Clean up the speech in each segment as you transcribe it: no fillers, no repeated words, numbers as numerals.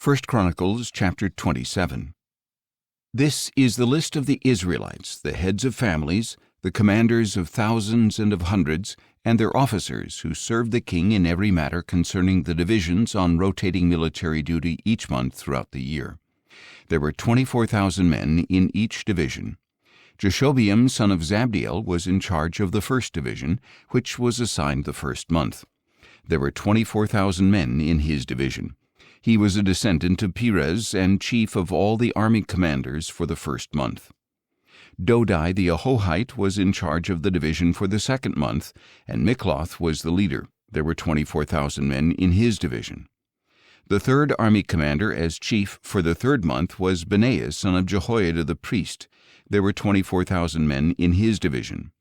1 Chronicles chapter 27. This is the list of the Israelites, the heads of families, the commanders of thousands and of hundreds, and their officers who served the king in every matter concerning the divisions on rotating military duty each month throughout the year. There were 24,000 men in each division. Jeshobeam son of Zabdiel was in charge of the first division, which was assigned the first month. There were 24,000 men in his division. He was a descendant of Perez and chief of all the army commanders for the first month. Dodai the Ahohite was in charge of the division for the second month, and Mikloth was the leader. There were 24,000 men in his division. The third army commander as chief for the third month was Benaiah son of Jehoiada the priest. There were 24,000 men in his division.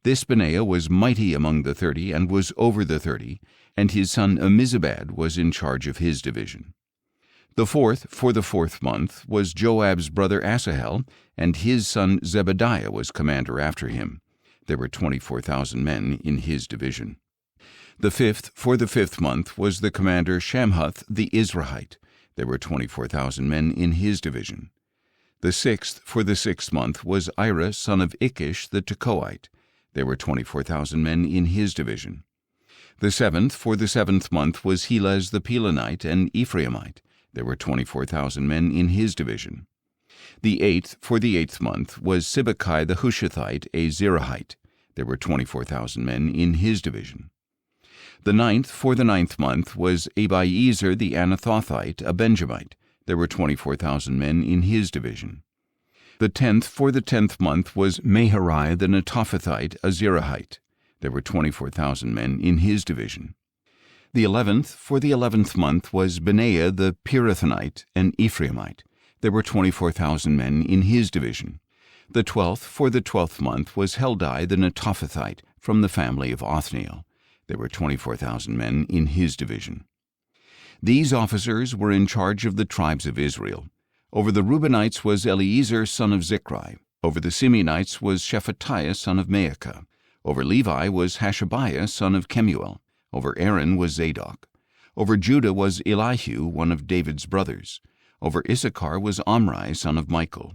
This Benaiah was mighty among the 30 and was over the 30, and his son Ammizabad was in charge of his division. The fourth for the fourth month was Joab's brother Asahel, and his son Zebadiah was commander after him. There were 24,000 men in his division. The fifth for the fifth month was the commander Shamhuth the Izrahite. There were 24,000 men in his division. The sixth for the sixth month was Ira son of Ikish the Tekoite. There were 24,000 men in his division. The seventh for the seventh month was Helez the Pelonite and Ephraimite. There were 24,000 men in his division. The eighth for the eighth month was Sibbecai the Hushathite, a Zerahite. There were 24,000 men in his division. The ninth for the ninth month was Abiezer the Anathothite, a Benjamite. There were 24,000 men in his division. The 10th for the 10th month was Maharai the Netophathite, a Zerahite. There were 24,000 men in his division. The 11th for the 11th month was Benaiah the Pirathonite, an Ephraimite. There were 24,000 men in his division. The 12th for the 12th month was Heldai the Netophathite, from the family of Othniel. There were 24,000 men in his division. These officers were in charge of the tribes of Israel. Over the Reubenites was Eliezer son of Zichri. Over the Simeonites was Shephatiah son of Maacah. Over Levi was Hashabiah son of Kemuel. Over Aaron was Zadok. Over Judah was Elihu, one of David's brothers. Over Issachar was Omri son of Michael.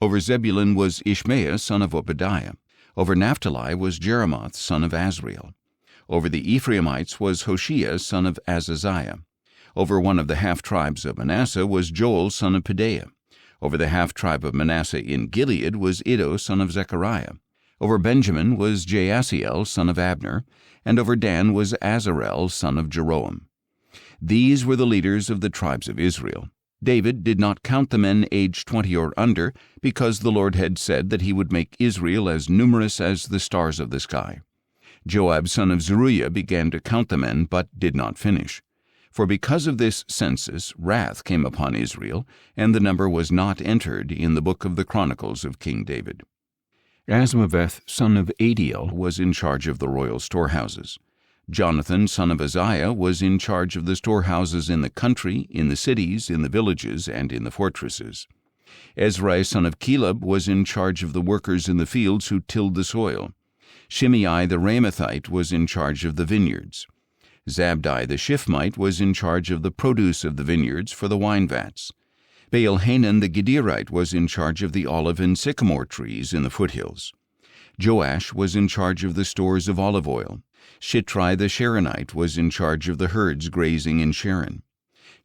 Over Zebulun was Ishmael son of Obadiah. Over Naphtali was Jeremoth son of Azriel. Over the Ephraimites was Hoshea son of Azaziah. Over one of the half-tribes of Manasseh was Joel son of Pedaiah. Over the half-tribe of Manasseh in Gilead was Iddo son of Zechariah. Over Benjamin was Jaasiel son of Abner, and over Dan was Azarel son of Jeroam. These were the leaders of the tribes of Israel. David did not count the men aged 20 or under, because the Lord had said that he would make Israel as numerous as the stars of the sky. Joab son of Zeruiah began to count the men, but did not finish. For because of this census, wrath came upon Israel, and the number was not entered in the book of the Chronicles of King David. Asmaveth son of Adiel was in charge of the royal storehouses. Jonathan son of Uzziah was in charge of the storehouses in the country, in the cities, in the villages, and in the fortresses. Ezrai son of Caleb was in charge of the workers in the fields who tilled the soil. Shimei the Ramathite was in charge of the vineyards. Zabdi the Shifmite was in charge of the produce of the vineyards for the wine vats. Baal-Hanan the Gederite was in charge of the olive and sycamore trees in the foothills. Joash was in charge of the stores of olive oil. Shitrai the Sharonite was in charge of the herds grazing in Sharon.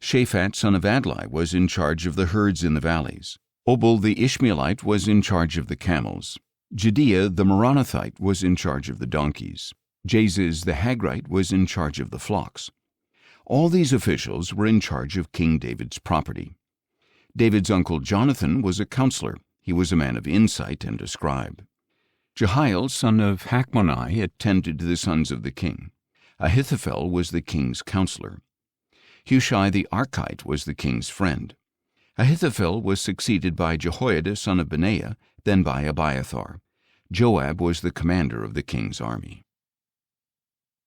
Shaphat son of Adlai was in charge of the herds in the valleys. Obal the Ishmaelite was in charge of the camels. Jediah the Meronothite was in charge of the donkeys. Jaziz the Hagrite was in charge of the flocks. All these officials were in charge of King David's property. David's uncle Jonathan was a counselor. He was a man of insight and a scribe. Jehiel son of Hachmoni attended to the sons of the king. Ahithophel was the king's counselor. Hushai the Archite was the king's friend. Ahithophel was succeeded by Jehoiada son of Benaiah, then by Abiathar. Joab was the commander of the king's army.